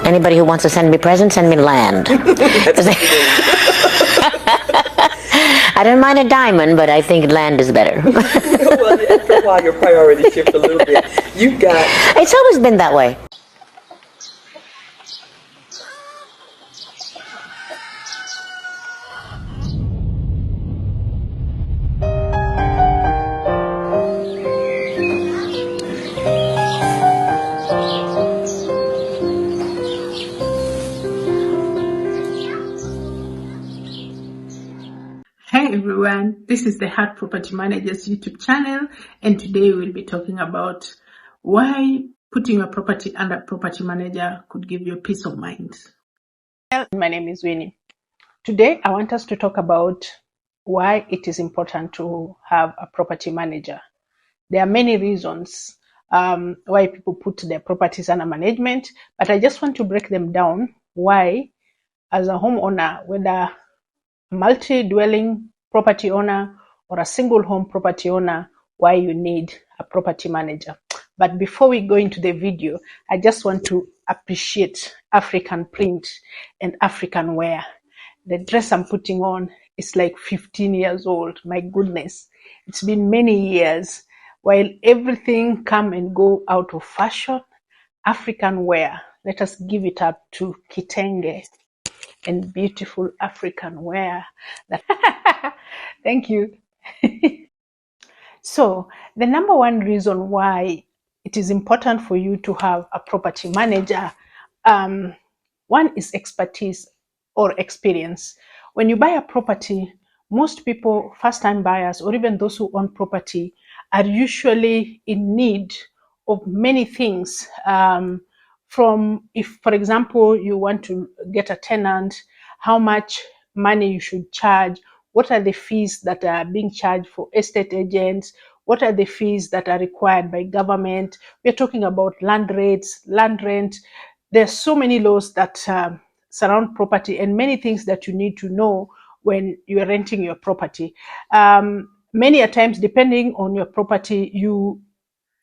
Anybody who wants to send me presents, send me land. I don't mind a diamond, but I think land is better. Well, after a while, your priorities shift a little bit. You've got... It's always been that way. Hey everyone, this is the Heart Property Managers YouTube channel, and today we'll be talking about why putting your property under property manager could give you peace of mind. My name is Winnie. Today I want us to talk about why it is important to have a property manager. There are many reasons why people put their properties under management, but I just want to break them down why, as a homeowner, whether a multi-dwelling property owner or a single home property owner, why you need a property manager. But before we go into the video, I just want to appreciate African print and African wear. The dress I'm putting on is like 15 years old. My goodness, it's been many years. While everything come and go out of fashion, African wear, let us give it up to kitenge and beautiful African wear. Thank you. So the number one reason why it is important for you to have a property manager, one is expertise or experience. When you buy a property, most people, first-time buyers or even those who own property, are usually in need of many things. From, if for example you want to get a tenant, how much money you should charge, what are the fees that are being charged for estate agents, what are the fees that are required by government. We're talking about land rates, land rent. There's so many laws that surround property and many things that you need to know when you are renting your property. Many a times, depending on your property, you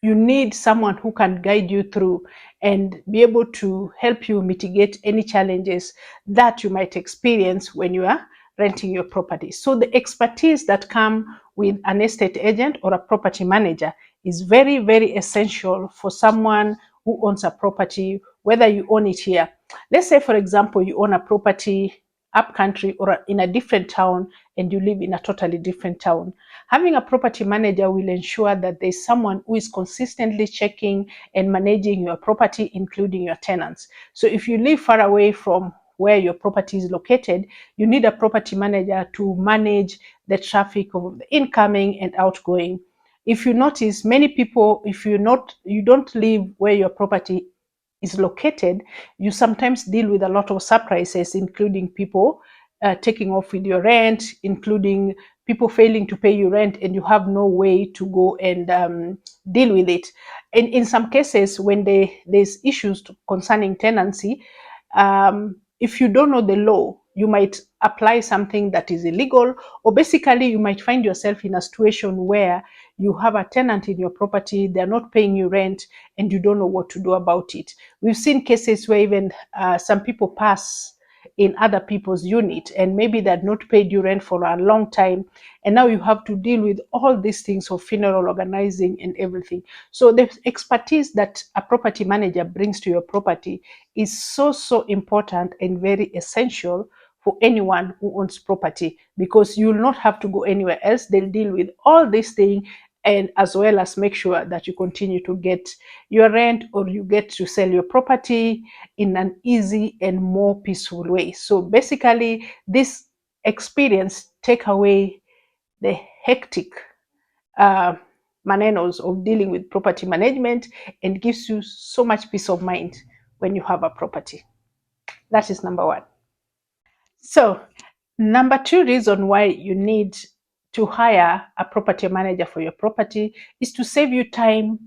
need someone who can guide you through and be able to help you mitigate any challenges that you might experience when you are renting your property. So the expertise that come with an estate agent or a property manager is very, very essential for someone who owns a property, whether you own it here. Let's say, for example, you own a property up country or in a different town and you live in a totally different town. Having a property manager will ensure that there's someone who is consistently checking and managing your property, including your tenants. So if you live far away from where your property is located, you need a property manager to manage the traffic of the incoming and outgoing. If you notice, many people, if you don't live where your property is located, you sometimes deal with a lot of surprises, including people taking off with your rent, including people failing to pay you rent, and you have no way to go and deal with it. And in some cases, when there's issues concerning tenancy, if you don't know the law, you might apply something that is illegal, or basically you might find yourself in a situation where you have a tenant in your property, they're not paying you rent, and you don't know what to do about it. We've seen cases where even some people pass in other people's unit, and maybe they've not paid you rent for a long time, and now you have to deal with all these things of funeral organizing and everything. So the expertise that a property manager brings to your property is so important and very essential for anyone who owns property, because you'll not have to go anywhere else. They'll deal with all these things, and as well as make sure that you continue to get your rent or you get to sell your property in an easy and more peaceful way. So basically, this experience take away the hectic manenos of dealing with property management and gives you so much peace of mind when you have a property. That is number one. So number two reason why you need to hire a property manager for your property is to save you time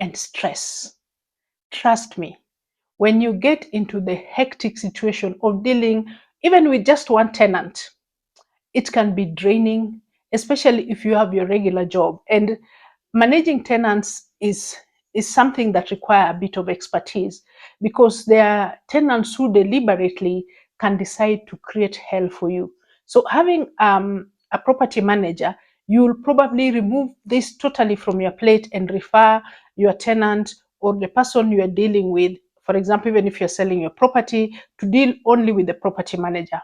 and stress. Trust me, when you get into the hectic situation of dealing even with just one tenant, it can be draining, especially if you have your regular job. And managing tenants is is something that require a bit of expertise, because there are tenants who deliberately can decide to create hell for you. So having a property manager, you'll probably remove this totally from your plate and refer your tenant or the person you are dealing with, for example, even if you're selling your property, to deal only with the property manager.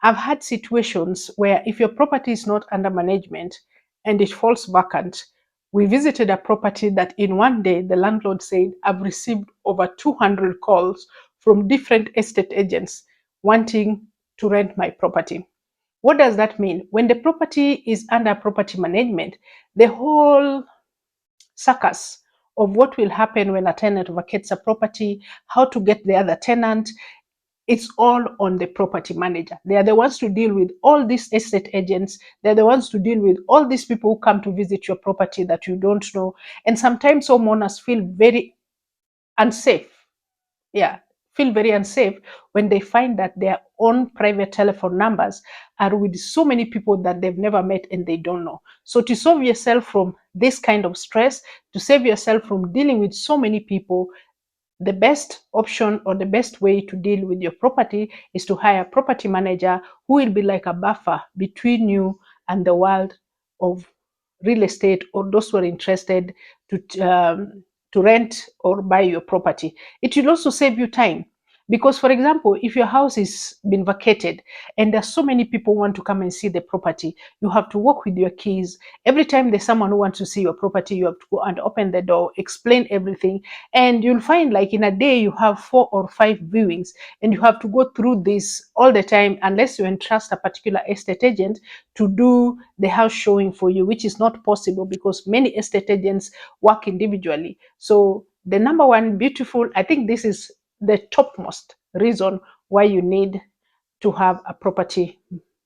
I've had situations where if your property is not under management and it falls vacant, we visited a property that in one day the landlord said, I've received over 200 calls from different estate agents wanting to rent my property. What does that mean? When the property is under property management, the whole circus of what will happen when a tenant vacates a property, how to get the other tenant, it's all on the property manager. They are the ones to deal with all these estate agents. They're the ones to deal with all these people who come to visit your property that you don't know. And sometimes homeowners feel very unsafe. Yeah, feel very unsafe when they find that their own private telephone numbers are with so many people that they've never met and they don't know. So to save yourself from this kind of stress, to save yourself from dealing with so many people, the best option or the best way to deal with your property is to hire a property manager who will be like a buffer between you and the world of real estate or those who are interested to rent or buy your property. It will also save you time. Because, for example, if your house is been vacated and there's so many people who want to come and see the property, you have to walk with your keys. Every time there's someone who wants to see your property, you have to go and open the door, explain everything. And you'll find like in a day, you have 4 or 5 viewings and you have to go through this all the time unless you entrust a particular estate agent to do the house showing for you, which is not possible because many estate agents work individually. So the number one beautiful, I think this is the topmost reason why you need to have a property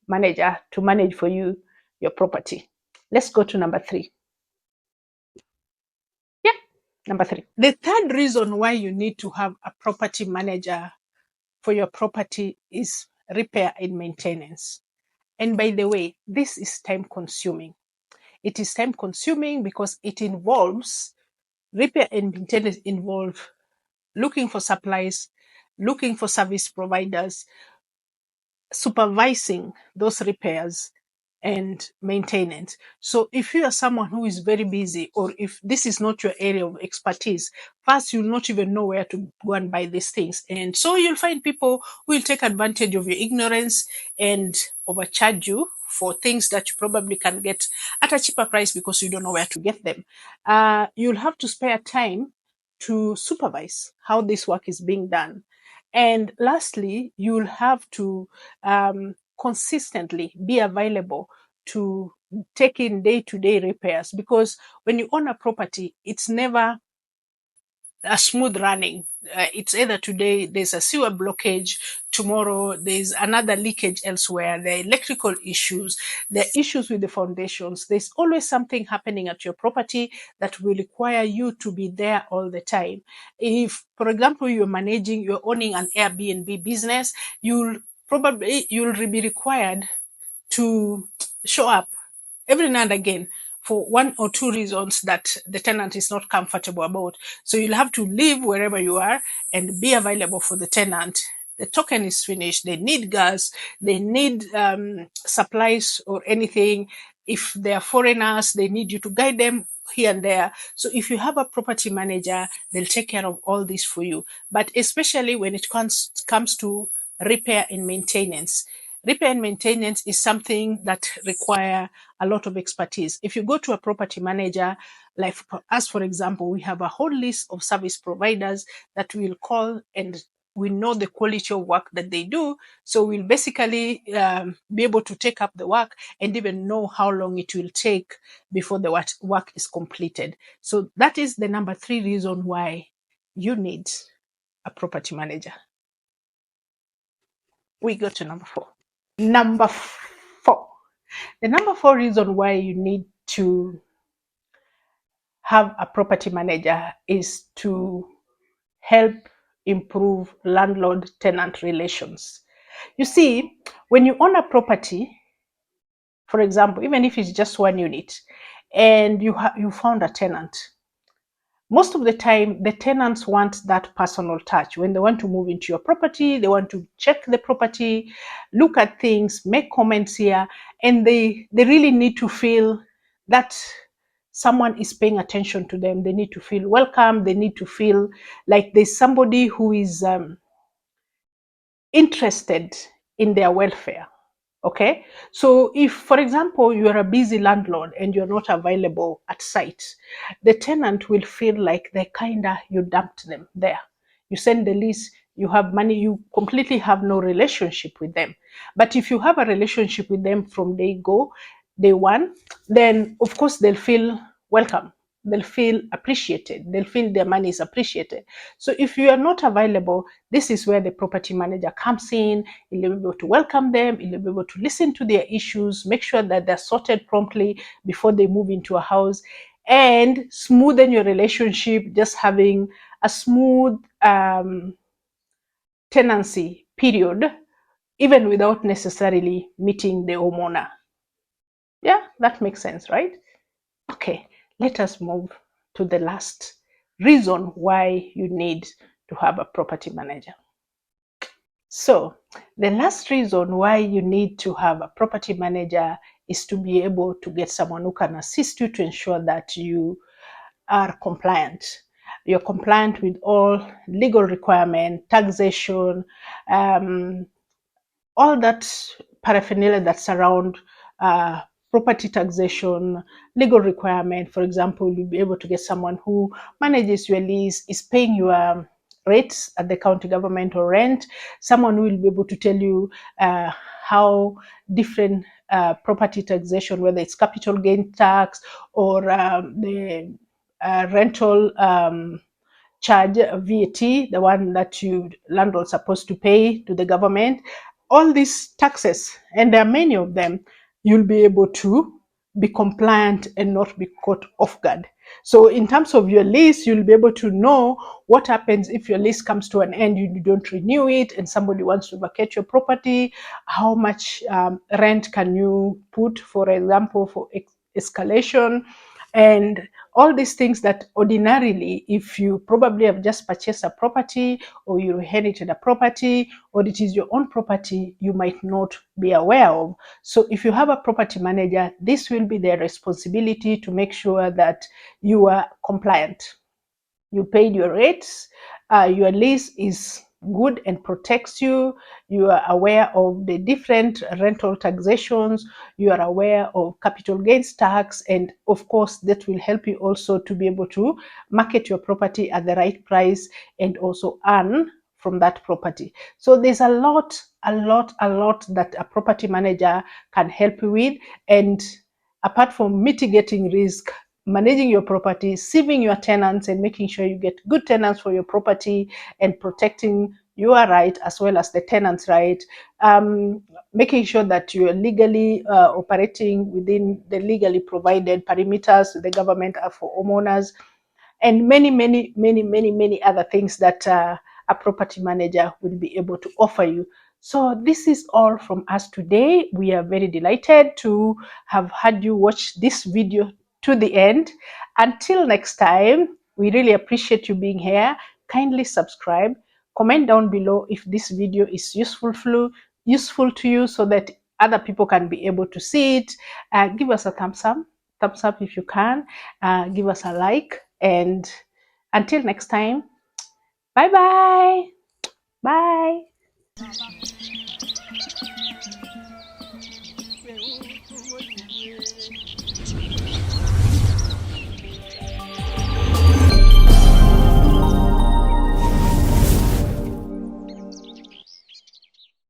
manager to manage for you your property. Let's go to number 3. Yeah, number 3. The third reason why you need to have a property manager for your property is repair and maintenance. And by the way, this is time consuming. It is time consuming because it involves repair and maintenance involve looking for supplies, looking for service providers, supervising those repairs and maintenance. So if you are someone who is very busy, or if this is not your area of expertise, first you'll not even know where to go and buy these things. And so you'll find people who will take advantage of your ignorance and overcharge you for things that you probably can get at a cheaper price because you don't know where to get them. You'll have to spare time to supervise how this work is being done. And lastly, you'll have to consistently be available to take in day-to-day repairs, because when you own a property, it's never a smooth running. It's either today there's a sewer blockage, tomorrow there's another leakage elsewhere, there are electrical issues, there are issues with the foundations. There's always something happening at your property that will require you to be there all the time. If, for example, you're owning an Airbnb business, you'll be required to show up every now and again for 1 or 2 reasons that the tenant is not comfortable about. So you'll have to leave wherever you are and be available for the tenant. The token is finished. They need gas. They need supplies or anything. If they are foreigners, they need you to guide them here and there. So if you have a property manager, they'll take care of all this for you. But especially when it comes to repair and maintenance. Repair and maintenance is something that require a lot of expertise. If you go to a property manager, like us, for example, we have a whole list of service providers that we'll call, and we know the quality of work that they do. So we'll basically be able to take up the work and even know how long it will take before the work is completed. So that is the number 3 reason why you need a property manager. We go to number 4. Number 4. The number 4 reason why you need to have a property manager is to help improve landlord-tenant relations. You see, when you own a property, for example, even if it's just 1 unit, and you found a tenant, most of the time, the tenants want that personal touch. When they want to move into your property, they want to check the property, look at things, make comments here, and they really need to feel that someone is paying attention to them. They need to feel welcome. They need to feel like there's somebody who is interested in their welfare. Okay, so if, for example, you are a busy landlord and you're not available at site, the tenant will feel like they kinda, you dumped them there. You send the lease, you have money, you completely have no relationship with them. But if you have a relationship with them from day one, then of course they'll feel welcome. They'll feel appreciated. They'll feel their money is appreciated. So if you are not available, this is where the property manager comes in. He'll be able to welcome them. He'll be able to listen to their issues, make sure that they're sorted promptly before they move into a house, and smoothen your relationship, just having a smooth tenancy period, even without necessarily meeting the homeowner. Yeah, that makes sense, right? Okay, let us move to the last reason why you need to have a property manager. So, the last reason why you need to have a property manager is to be able to get someone who can assist you to ensure that you are compliant. You're compliant with all legal requirements, taxation, um, all that paraphernalia that surround uh, property taxation, legal requirement. For example, you'll be able to get someone who manages your lease, is paying your rates at the county government or rent, someone who will be able to tell you how different property taxation, whether it's capital gain tax or the rental charge, VAT, the one that you landlord supposed to pay to the government, all these taxes, and there are many of them, you'll be able to be compliant and not be caught off guard. So in terms of your lease, you'll be able to know what happens if your lease comes to an end, you don't renew it, and somebody wants to vacate your property. How much rent can you put, for example, for escalation, and all these things that ordinarily, if you probably have just purchased a property or you inherited a property or it is your own property, you might not be aware of. So if you have a property manager, this will be their responsibility to make sure that you are compliant. You paid your rates, your lease is good and protects you, you are aware of the different rental taxations, you are aware of capital gains tax, and of course that will help you also to be able to market your property at the right price and also earn from that property. So there's a lot that a property manager can help you with. And apart from mitigating risk, managing your property, saving your tenants, and making sure you get good tenants for your property and protecting your right as well as the tenant's right, making sure that you are legally operating within the legally provided perimeters the government are for homeowners, and many other things that a property manager will be able to offer you. So this is all from us today. We are very delighted to have had you watch this video to the end. Until next time, we really appreciate you being here. Kindly subscribe, comment down below if this video is useful to you so that other people can be able to see it. Give us a thumbs up if you can. Give us a like, and until next time, bye bye. Bye.